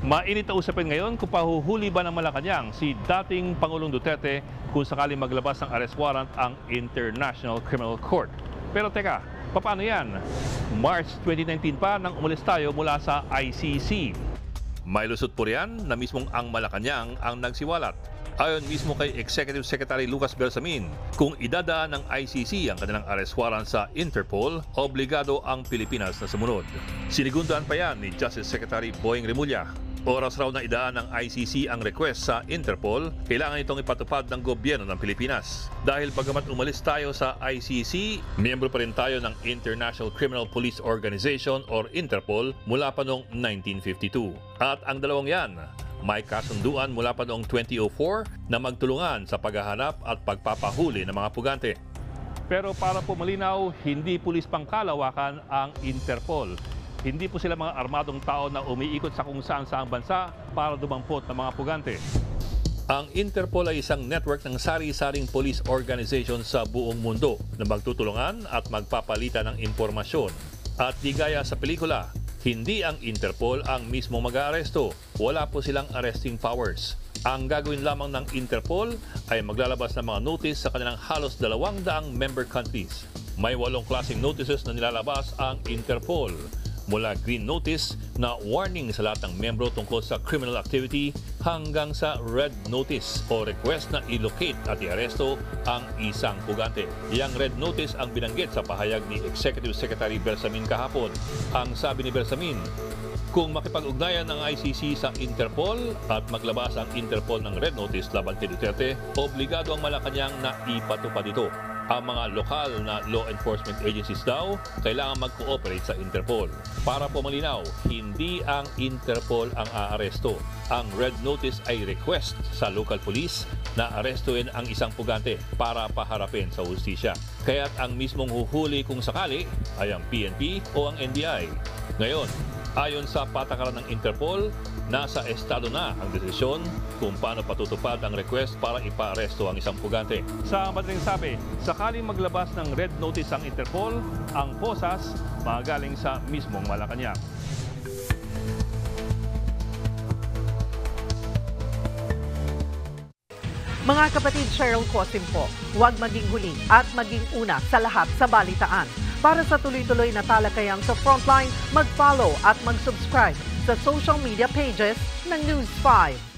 Mainit na usapin ngayon kung pahuhuli ba ng Malacanang si dating Pangulong Duterte kung sakaling maglabas ng arrest warrant ang International Criminal Court. Pero teka, paano yan? March 2019 pa nang umalis tayo mula sa ICC. May lusot po riyan na mismong ang Malacanang ang nagsiwalat. Ayon mismo kay Executive Secretary Lucas Bersamin, kung idadaan ng ICC ang kanilang arrest warrant sa Interpol, obligado ang Pilipinas na sumunod. Sinigundahan pa yan ni Justice Secretary Boying Remulla. Oras raw na idaan ng ICC ang request sa Interpol, kailangan itong ipatupad ng gobyerno ng Pilipinas. Dahil bagamat umalis tayo sa ICC, miyembro pa rin tayo ng International Criminal Police Organization or Interpol mula pa noong 1952. At ang dalawang yan, may kasunduan mula pa noong 2004 na magtulungan sa paghahanap at pagpapahuli ng mga pugante. Pero para po malinaw, hindi pulis pangkalawakan ang Interpol. Hindi po sila mga armadong tao na umiikot sa kung saan-saang bansa para dumampot ng mga pugante. Ang Interpol ay isang network ng sari-saring police organization sa buong mundo na magtutulungan at magpapalitan ng impormasyon. At di gaya sa pelikula, hindi ang Interpol ang mismo mag-aaresto. Wala po silang arresting powers. Ang gagawin lamang ng Interpol ay maglalabas ng mga notice sa kanilang halos 200 member countries. May 8 klaseng notices na nilalabas ang Interpol. Mula green notice na warning sa lahat ng membro tungkol sa criminal activity hanggang sa red notice o request na i-locate at i-aresto ang isang pugante. Yang red notice ang binanggit sa pahayag ni Executive Secretary Bersamin kahapon. Ang sabi ni Bersamin, kung makipag-ugnayan ng ICC sa Interpol at maglabas ang Interpol ng red notice laban kay Duterte, obligado ang Malacanang na ipatupad ito. Ang mga lokal na law enforcement agencies daw kailangan mag-cooperate sa Interpol. Para po malinaw, hindi ang Interpol ang aaresto. Ang red notice ay request sa local police na arestuin ang isang pugante para paharapin sa hustisya. Kaya't ang mismong huhuli kung sakali ay ang PNP o ang NBI. Ngayon, ayon sa patakaran ng Interpol, nasa estado na ang desisyon kung paano patutupad ang request para ipaaresto ang isang pugante. Sa madaling sabi, sakaling maglabas ng red notice ang Interpol, ang posas magaling sa mismong Malacanang. Mga kapatid, Cheryl Cosim po, huwag maging huli at maging una sa lahat sa balitaan. Para sa tuloy-tuloy na talakayan sa Frontline, mag-follow at mag-subscribe sa social media pages ng News 5.